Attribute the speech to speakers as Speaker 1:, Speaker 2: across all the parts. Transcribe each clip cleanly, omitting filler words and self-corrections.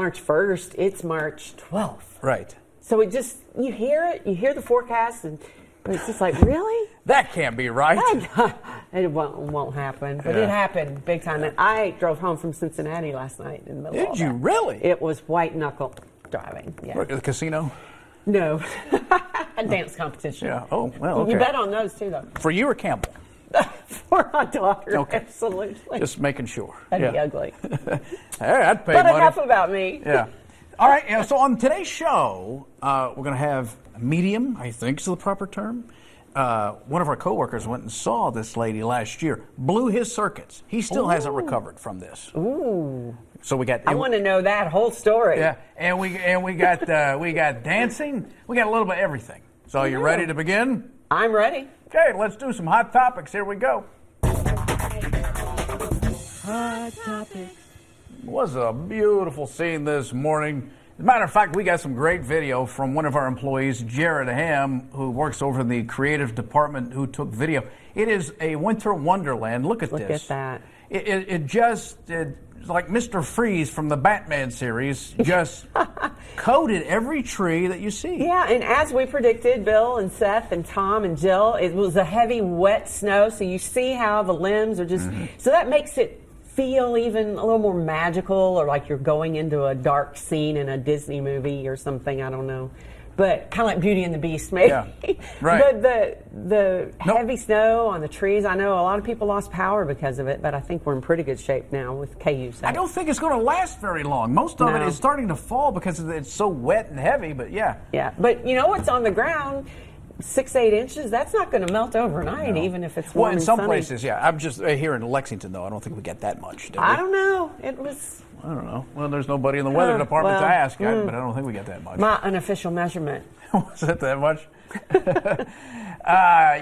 Speaker 1: March 1st. It's March 12th.
Speaker 2: Right.
Speaker 1: So it just, you hear the forecast, and it's just like, really?
Speaker 2: That can't be right.
Speaker 1: It won't happen. But it happened big time. And I drove home from Cincinnati last night in the middle of
Speaker 2: Did you
Speaker 1: that.
Speaker 2: really?
Speaker 1: It was white knuckle driving. Yeah.
Speaker 2: Work at the casino?
Speaker 1: No. A dance competition.
Speaker 2: Yeah. Oh, well, okay.
Speaker 1: You bet on those too, though.
Speaker 2: For you or Campbell?
Speaker 1: For my daughter,
Speaker 2: Okay.
Speaker 1: absolutely.
Speaker 2: Just making sure.
Speaker 1: That'd be ugly.
Speaker 2: Hey, I'd pay
Speaker 1: But
Speaker 2: money.
Speaker 1: enough about me.
Speaker 2: Yeah. All right. Yeah, so on today's show, we're going to have a medium, I think is the proper term. One of our coworkers went and saw this lady last year, blew his circuits. He still hasn't recovered from this.
Speaker 1: Ooh.
Speaker 2: So we got.
Speaker 1: I want to know that whole story.
Speaker 2: Yeah, and we got dancing. We got a little bit of everything. So you ready to begin?
Speaker 1: I'm ready.
Speaker 2: Okay, let's do some hot topics. Here we go.
Speaker 1: Hot topics.
Speaker 2: It was a beautiful scene this morning. As a matter of fact, we got some great video from one of our employees, Jared Ham, who works over in the creative department, who took video. It is a winter wonderland. Look at this.
Speaker 1: Look at that.
Speaker 2: It's like Mr. Freeze from the Batman series, just coated every tree that you see.
Speaker 1: Yeah, and as we predicted, Bill and Seth and Tom and Jill, it was a heavy, wet snow, so you see how the limbs are just, so that makes it feel even a little more magical, or like you're going into a dark scene in a Disney movie or something, I don't know. But kind of like Beauty and the Beast, maybe.
Speaker 2: Yeah, right.
Speaker 1: But the heavy snow on the trees, I know a lot of people lost power because of it, but I think we're in pretty good shape now with KU.
Speaker 2: I don't think it's going to last very long. Most of it is starting to fall because it's so wet and heavy, but yeah.
Speaker 1: Yeah, but you know what's on the ground? 6-8 inches, that's not going to melt overnight, even if it's warm.
Speaker 2: Well, in
Speaker 1: and
Speaker 2: some
Speaker 1: sunny.
Speaker 2: places, yeah. I'm just here in Lexington, though. I don't think we get that much. Do we?
Speaker 1: I don't know. It was.
Speaker 2: I don't know. Well, there's nobody in the weather department to ask, but I don't think we get that much.
Speaker 1: My unofficial measurement.
Speaker 2: Was it that much?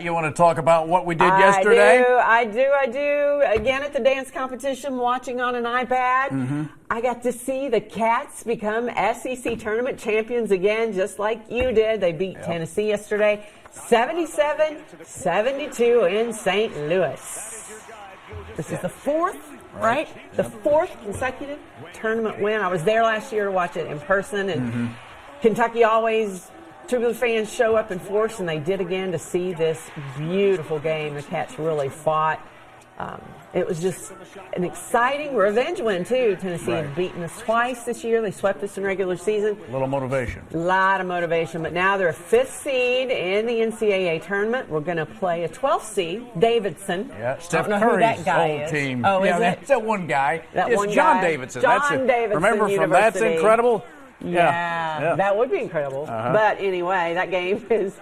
Speaker 2: You want to talk about what we did yesterday?
Speaker 1: I do. Again, at the dance competition, watching on an iPad, I got to see the Cats become SEC tournament champions again, just like you did. They beat Tennessee yesterday, 77-72 in St. Louis. This is the fourth, right? The fourth consecutive tournament win. I was there last year to watch it in person, and Kentucky always... Tubular fans show up in force, and they did again to see this beautiful game. The Cats really fought. It was just an exciting revenge win, too. Tennessee had beaten us twice this year. They swept us in regular season.
Speaker 2: A little motivation.
Speaker 1: A lot of motivation, but now they're a 5th seed in the NCAA tournament. We're going to play a 12th seed, Davidson.
Speaker 2: Yeah, Steph
Speaker 1: I don't know who
Speaker 2: Curry's
Speaker 1: that guy
Speaker 2: old
Speaker 1: is.
Speaker 2: team.
Speaker 1: Oh,
Speaker 2: yeah,
Speaker 1: is it?
Speaker 2: That's that one guy.
Speaker 1: That
Speaker 2: it's
Speaker 1: one
Speaker 2: John
Speaker 1: guy.
Speaker 2: Davidson.
Speaker 1: John
Speaker 2: That's it.
Speaker 1: Davidson
Speaker 2: Remember from That's
Speaker 1: University.
Speaker 2: Incredible?
Speaker 1: Yeah, that would be incredible. But anyway, that game is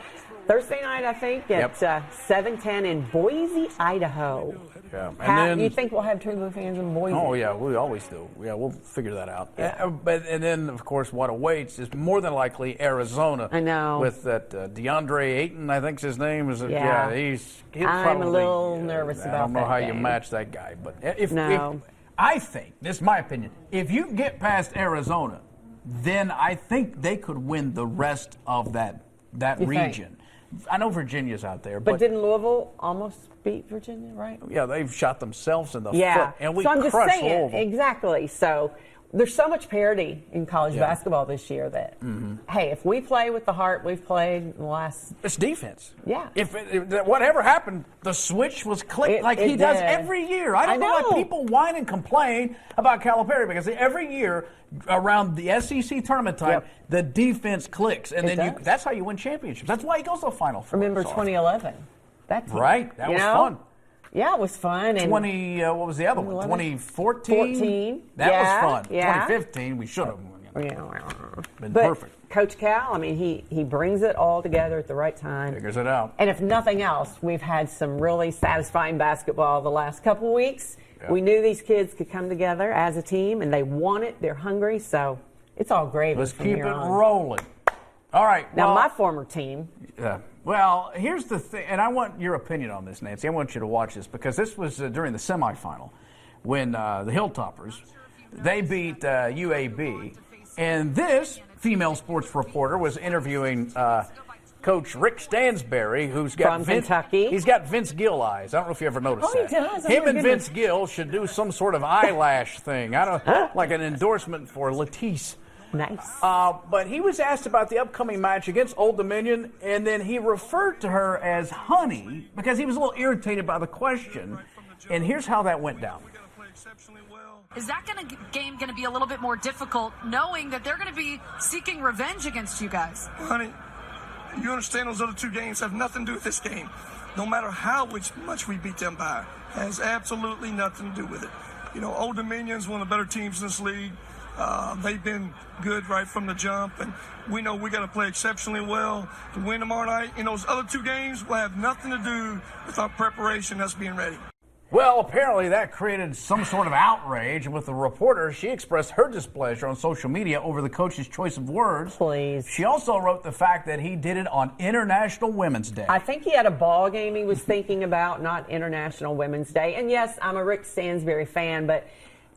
Speaker 1: Thursday night, I think, at 7:10 in Boise, Idaho.
Speaker 2: Yeah.
Speaker 1: And you think we'll have Tubular fans in Boise?
Speaker 2: Oh, yeah, we always do. Yeah, we'll figure that out. Yeah. And then, of course, what awaits is more than likely Arizona.
Speaker 1: I know.
Speaker 2: With that DeAndre Ayton, I think's his name. He'll
Speaker 1: I'm
Speaker 2: probably,
Speaker 1: a little nervous about that.
Speaker 2: I don't know how you
Speaker 1: game.
Speaker 2: match that guy. But if I think, this is my opinion, if you get past Arizona, then I think they could win the rest of that region. I know Virginia's out there.
Speaker 1: But didn't Louisville almost beat Virginia, right?
Speaker 2: Yeah, they've shot themselves in the foot. And we
Speaker 1: so I'm just
Speaker 2: crushed
Speaker 1: saying,
Speaker 2: Louisville.
Speaker 1: exactly. So there's so much parity in college basketball this year that, hey, if we play with the heart we've played the last...
Speaker 2: It's defense.
Speaker 1: Yeah.
Speaker 2: If whatever happened, the switch was clicked like he does every year. I don't know why people whine and complain about Calipari, because every year around the SEC tournament time, the defense clicks. And then that's how you win championships. That's why he goes to the Final Four.
Speaker 1: Remember 2011? That's
Speaker 2: right. That was fun.
Speaker 1: Yeah, it was fun. And
Speaker 2: what was the other one? 2014?
Speaker 1: 14.
Speaker 2: That was fun.
Speaker 1: Yeah.
Speaker 2: 2015, we should have been
Speaker 1: but
Speaker 2: perfect.
Speaker 1: Coach Cal, I mean, he brings it all together at the right time.
Speaker 2: Figures it out.
Speaker 1: And if nothing else, we've had some really satisfying basketball the last couple of weeks. Yeah. We knew these kids could come together as a team, and they want it. They're hungry, so it's all gravy.
Speaker 2: Let's
Speaker 1: from
Speaker 2: keep
Speaker 1: here
Speaker 2: it
Speaker 1: on.
Speaker 2: rolling. All right.
Speaker 1: Now, my former team.
Speaker 2: Yeah. Well, here's the thing, and I want your opinion on this, Nancy. I want you to watch this, because this was during the semifinal when the Hilltoppers, they beat UAB, and this female sports reporter was interviewing Coach Rick Stansbury, who's got
Speaker 1: From Kentucky.
Speaker 2: He's got Vince Gill eyes. I don't know if you ever noticed
Speaker 1: Oh,
Speaker 2: that.
Speaker 1: he does. Oh,
Speaker 2: Him
Speaker 1: my
Speaker 2: and
Speaker 1: goodness.
Speaker 2: Vince Gill should do some sort of eyelash thing. I don't like an endorsement for Latisse.
Speaker 1: Nice.
Speaker 2: But he was asked about the upcoming match against Old Dominion, and then he referred to her as Honey because he was a little irritated by the question. And here's how that went down.
Speaker 3: Is that game going to be a little bit more difficult, knowing that they're going to be seeking revenge against you guys?
Speaker 4: Honey, you understand those other two games have nothing to do with this game. No matter how much we beat them by, has absolutely nothing to do with it. You know, Old Dominion's one of the better teams in this league. They've been good right from the jump, and we know we got to play exceptionally well to win tomorrow night. And those other two games will have nothing to do with our preparation, us being ready.
Speaker 2: Well, apparently that created some sort of outrage with the reporter. She expressed her displeasure on social media over the coach's choice of words.
Speaker 1: Please.
Speaker 2: She also wrote the fact that he did it on International Women's Day.
Speaker 1: I think he had a ball game he was thinking about, not International Women's Day. And yes, I'm a Rick Stansbury fan, but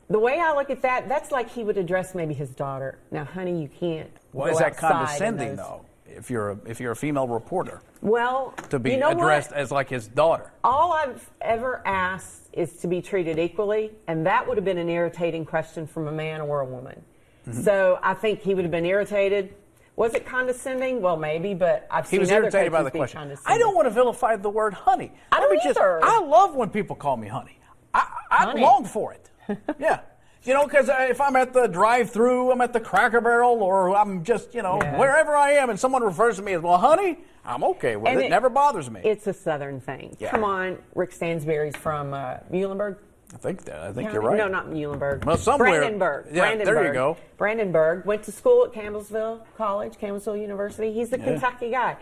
Speaker 1: the way I look at that, that's like he would address maybe his daughter. Now, honey, you can't.
Speaker 2: Well, is that condescending, though, if you're a female reporter?
Speaker 1: Well,
Speaker 2: to be
Speaker 1: you know
Speaker 2: addressed
Speaker 1: what?
Speaker 2: as like his daughter.
Speaker 1: All I've ever asked is to be treated equally, and that would have been an irritating question from a man or a woman. Mm-hmm. So I think he would have been irritated. Was it condescending? Well, maybe, but I've seen
Speaker 2: he was
Speaker 1: other
Speaker 2: irritated by
Speaker 1: coaches
Speaker 2: the
Speaker 1: be
Speaker 2: question.
Speaker 1: condescending.
Speaker 2: I don't want to vilify the word honey.
Speaker 1: I don't either.
Speaker 2: I love when people call me honey. I long for it. Yeah. You know, because if I'm at the drive-thru, I'm at the Cracker Barrel, or I'm just, wherever I am, and someone refers to me as, well, honey, I'm okay with it. It never bothers me.
Speaker 1: It's a Southern thing. Yeah. Come on, Rick Stansbury's from Muhlenberg.
Speaker 2: I think you're right.
Speaker 1: No, not Muhlenberg.
Speaker 2: Well, somewhere.
Speaker 1: Brandenburg.
Speaker 2: Yeah, there you go.
Speaker 1: Brandenburg. Went to school at Campbellsville College, Campbellsville University. He's a Kentucky guy.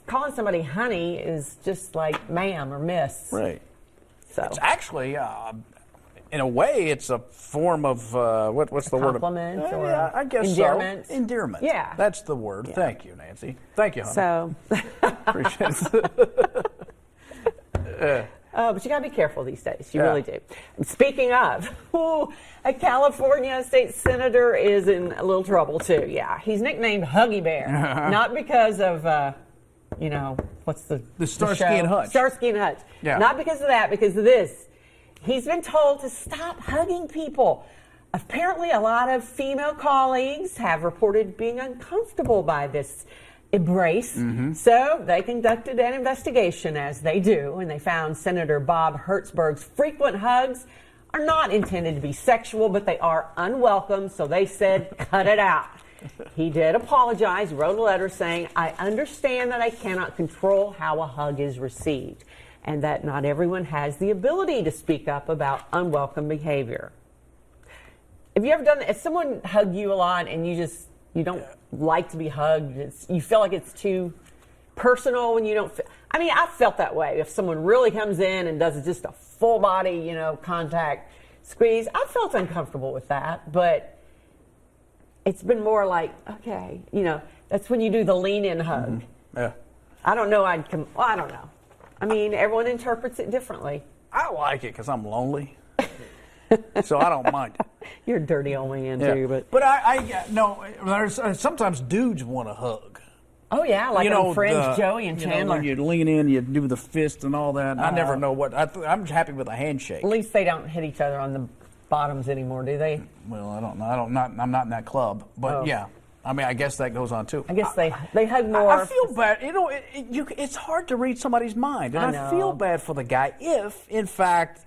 Speaker 1: Calling somebody honey is just like ma'am or miss.
Speaker 2: Right.
Speaker 1: So
Speaker 2: it's actually, in a way, it's a form of, what's the word?
Speaker 1: Compliment or
Speaker 2: I guess
Speaker 1: endearment.
Speaker 2: So. Endearment.
Speaker 1: Yeah.
Speaker 2: That's the word. Yeah. Thank you, Nancy. Thank you, honey.
Speaker 1: So.
Speaker 2: Appreciate it.
Speaker 1: But you got to be careful these days. You really do. Speaking of, a California state senator is in a little trouble, too. Yeah. He's nicknamed Huggy Bear. Not because of, what's the
Speaker 2: Starsky and Hutch.
Speaker 1: Starsky and Hutch.
Speaker 2: Yeah.
Speaker 1: Not because of that, because of this. He's been told to stop hugging people. Apparently, a lot of female colleagues have reported being uncomfortable by this embrace. Mm-hmm. So they conducted an investigation, as they do, and they found Senator Bob Hertzberg's frequent hugs are not intended to be sexual, but they are unwelcome, so they said, cut it out. He did apologize, wrote a letter saying, I understand that I cannot control how a hug is received, and that not everyone has the ability to speak up about unwelcome behavior. Have you ever done that? If someone hugged you a lot and you don't like to be hugged, you feel like it's too personal when you don't feel, I felt that way. If someone really comes in and does just a full body, contact squeeze, I felt uncomfortable with that, but it's been more like, okay, that's when you do the lean in hug.
Speaker 2: Mm-hmm. Yeah.
Speaker 1: I don't know. I don't know. Everyone interprets it differently.
Speaker 2: I like it because I'm lonely, so I don't mind it.
Speaker 1: You're a dirty old man too,
Speaker 2: but I no. There's sometimes dudes want to hug.
Speaker 1: Oh yeah, like on Friends, Joey and Chandler.
Speaker 2: When you lean in, you do the fist and all that. I never know what. I'm happy with a handshake.
Speaker 1: At least they don't hit each other on the bottoms anymore, do they?
Speaker 2: Well, I don't know. I'm not in that club, but yeah. I guess that goes on too.
Speaker 1: I guess they hug more.
Speaker 2: I feel bad. It's hard to read somebody's mind, and I feel bad for the guy if, in fact,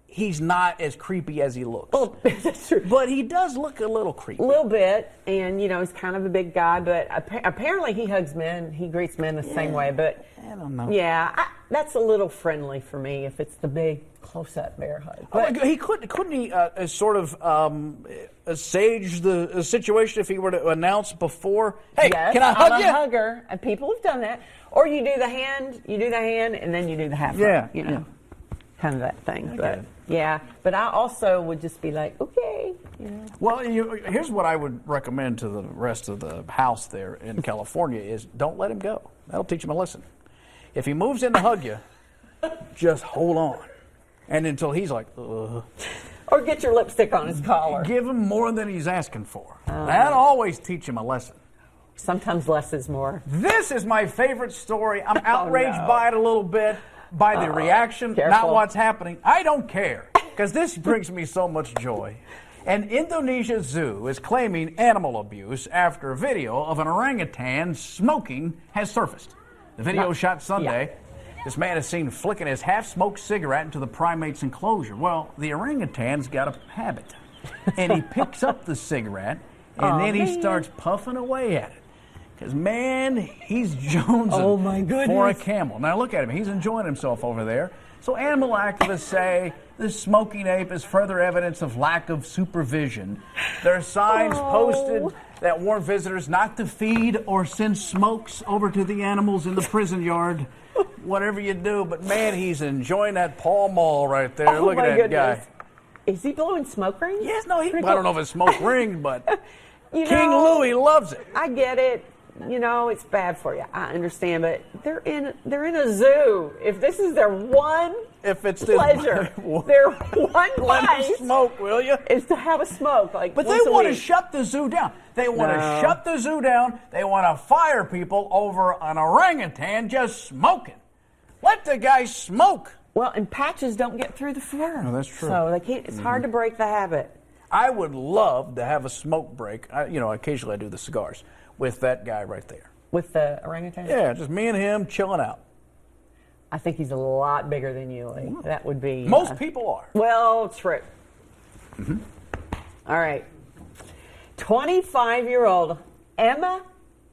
Speaker 2: he's not as creepy as he looks.
Speaker 1: Well, that's true.
Speaker 2: But he does look a little creepy.
Speaker 1: A little bit, and he's kind of a big guy. But apparently, he hugs men. He greets men the same way. But
Speaker 2: I don't know.
Speaker 1: Yeah, that's a little friendly for me if it's the big close-up bear hug. But
Speaker 2: couldn't he sort of sage the situation if he were to announce before? Hey,
Speaker 1: yes,
Speaker 2: can I hug you?
Speaker 1: I'm a hugger, and people have done that. Or you do the hand, and then you do the half hug. Kind of that thing. But I also would just be like, okay.
Speaker 2: Well, here's what I would recommend to the rest of the house there in California is don't let him go. That'll teach him a lesson. If he moves in to hug you, just hold on. And until he's like, ugh.
Speaker 1: Or get your lipstick on his collar.
Speaker 2: Give him more than he's asking for. That'll always teach him a lesson.
Speaker 1: Sometimes less is more.
Speaker 2: This is my favorite story. I'm outraged by it a little bit, by the reaction,
Speaker 1: careful.
Speaker 2: not what's happening. I don't care, because this brings me so much joy. An Indonesia zoo is claiming animal abuse after a video of an orangutan smoking has surfaced. The video shot Sunday. This man is seen flicking his half-smoked cigarette into the primate's enclosure. Well, the orangutan's got a habit, and he picks up the cigarette, and then he starts puffing away at it. Because, man, he's jonesing for a camel. Now, look at him. He's enjoying himself over there. So animal activists say this smoking ape is further evidence of lack of supervision. There are signs posted that warn visitors not to feed or send smokes over to the animals in the prison yard. Whatever you do, but man, he's enjoying that Pall Mall right there. Look at that guy.
Speaker 1: Is he blowing smoke rings?
Speaker 2: Yes, no, I don't know if it's smoke rings, but
Speaker 1: You
Speaker 2: King
Speaker 1: know,
Speaker 2: Louis loves it.
Speaker 1: I get it. You know, it's bad for you. I understand, but they're in a zoo. If this is their one pleasure, their one place
Speaker 2: smoke, will you?
Speaker 1: is to have a smoke.
Speaker 2: But they want to shut the zoo down. They want to shut the zoo down. They want to fire people over an orangutan just smoking. Let the guy smoke.
Speaker 1: Well, and patches don't get through the fur.
Speaker 2: No, that's true.
Speaker 1: So they can't. It's hard to break the habit.
Speaker 2: I would love to have a smoke break. Occasionally I do the cigars with that guy right there.
Speaker 1: With the orangutan?
Speaker 2: Yeah, just me and him chilling out.
Speaker 1: I think he's a lot bigger than you, Lee. That would be...
Speaker 2: Most people are.
Speaker 1: Well, true. All right. 25-year-old Emma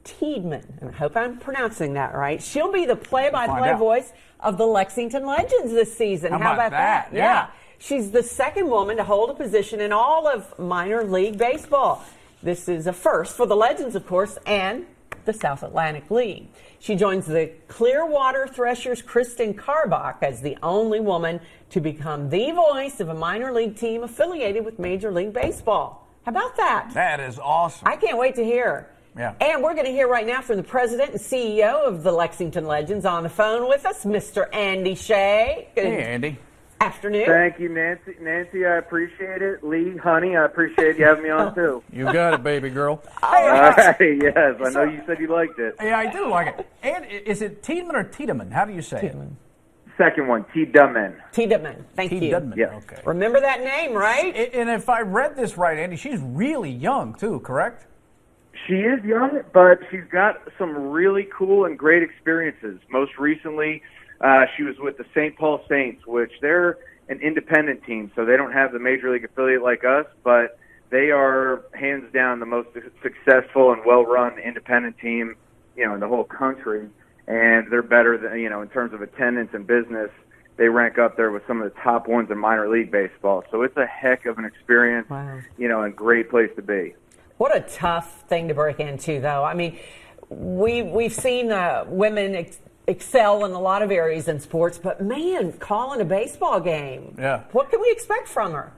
Speaker 1: Tiedemann, and I hope I'm pronouncing that right. She'll be the play-by-play voice of the Lexington Legends this season.
Speaker 2: How about that?
Speaker 1: Yeah. She's the second woman to hold a position in all of minor league baseball. This is a first for the Legends, of course, and the South Atlantic League. She joins the Clearwater Threshers' Kristen Karbach as the only woman to become the voice of a minor league team affiliated with Major League Baseball. How about that?
Speaker 2: That is awesome.
Speaker 1: I can't wait to hear.
Speaker 2: Yeah.
Speaker 1: And we're going to hear right now from the president and CEO of the Lexington Legends on the phone with us, Mr. Andy Shea.
Speaker 2: Hey, Andy.
Speaker 1: Afternoon.
Speaker 5: Thank you, Nancy. Nancy, I appreciate it. Lee, honey, I appreciate you having me on, too.
Speaker 2: You got it, baby girl.
Speaker 5: All right, yes. I know you said you liked it.
Speaker 2: Yeah, I do like it. And is it Tiedemann or Tiedemann? How do you say
Speaker 1: Tiedemann.
Speaker 5: Second one, Tiedemann.
Speaker 1: Tiedemann. Thank you.
Speaker 2: Tiedemann,
Speaker 5: Yeah.
Speaker 2: okay.
Speaker 1: Remember that name, right?
Speaker 2: And if I read this right, Andy, she's really young, too, correct?
Speaker 5: She is young, but she's got some really cool and great experiences. Most recently, she was with the St. Paul Saints, which they're an independent team, so they don't have the major league affiliate like us, but they are hands down the most successful and well-run independent team, in the whole country. And they're better than, in terms of attendance and business. They rank up there with some of the top ones in minor league baseball. So it's a heck of an experience, and great place to be.
Speaker 1: What a tough thing to break into, though. I mean, we've seen women excel in a lot of areas in sports, but man, calling a baseball game.
Speaker 2: Yeah.
Speaker 1: What can we expect from her?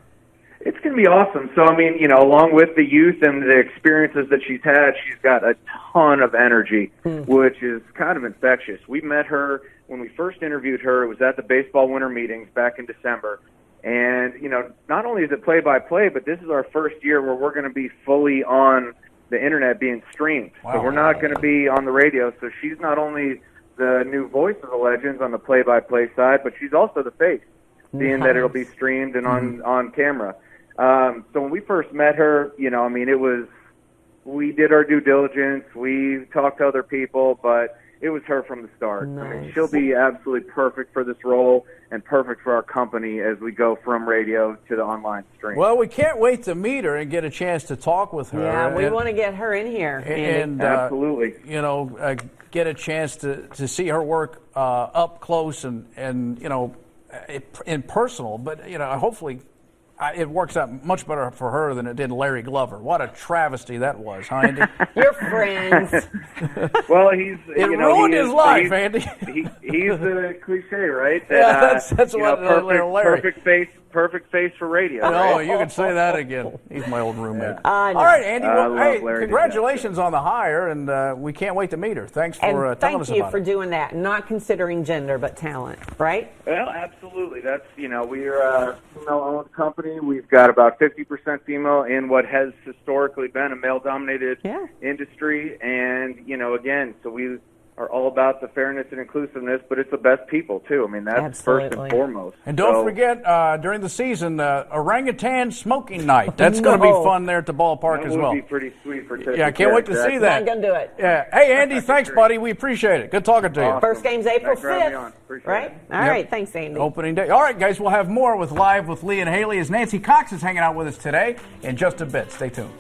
Speaker 5: It's going to be awesome. So, along with the youth and the experiences that she's had, she's got a ton of energy, which is kind of infectious. We met her when we first interviewed her. It was at the baseball winter meetings back in December. And, not only is it play-by-play, but this is our first year where we're going to be fully on the Internet being streamed.
Speaker 2: Wow.
Speaker 5: So we're not going to be on the radio. So she's not only the new voice of the Legends on the play-by-play side, but she's also the face, being that it'll be streamed and on camera. So when we first met her, we did our due diligence. We talked to other people, but it was her from the start.
Speaker 1: Nice.
Speaker 5: She'll be absolutely perfect for this role and perfect for our company as we go from radio to the online stream.
Speaker 2: Well, we can't wait to meet her and get a chance to talk with her.
Speaker 1: Yeah, we want to get her in here.
Speaker 2: And
Speaker 5: absolutely.
Speaker 2: Get a chance to see her work up close and in personal. But, hopefully it works out much better for her than it did Larry Glover. What a travesty that was, huh, Andy?
Speaker 1: You're friends.
Speaker 5: Well,
Speaker 2: it ruined his life, Andy.
Speaker 5: He's the cliche, right?
Speaker 2: Yeah, that's what Larry.
Speaker 5: Perfect perfect face for radio.
Speaker 2: Oh,
Speaker 5: Right?
Speaker 2: you can say that again. He's my old roommate.
Speaker 1: I know.
Speaker 2: All right, Andy.
Speaker 5: I
Speaker 2: Well,
Speaker 5: love
Speaker 2: hey,
Speaker 5: Larry
Speaker 2: congratulations on the hire, and we can't wait to meet her. Thanks for
Speaker 1: And
Speaker 2: telling
Speaker 1: thank
Speaker 2: us
Speaker 1: you
Speaker 2: about
Speaker 1: for
Speaker 2: it.
Speaker 1: doing that, not considering gender but talent, right?
Speaker 5: Well, absolutely. That's, we're a female-owned company. We've got about 50% female in what has historically been a male-dominated industry. And, again, so we are all about the fairness and inclusiveness, but it's the best people, too. I mean, that's first and foremost.
Speaker 2: And don't forget, during the season, Orangutan Smoking Night. That's going to be fun there at the ballpark as well.
Speaker 5: That would be pretty sweet for
Speaker 2: Yeah, I can't wait to see that.
Speaker 1: I'm going to do it.
Speaker 2: Yeah. Hey, Andy, thanks, buddy. We appreciate it. Good talking to you.
Speaker 5: Awesome.
Speaker 1: First game's April
Speaker 5: Thanks for having me
Speaker 1: 5th,
Speaker 5: on. Appreciate
Speaker 1: right?
Speaker 5: it.
Speaker 1: All right, thanks, Andy.
Speaker 2: Opening day. All right, guys, we'll have more with Live with Lee and Hayley as Nancy Cox is hanging out with us today in just a bit. Stay tuned.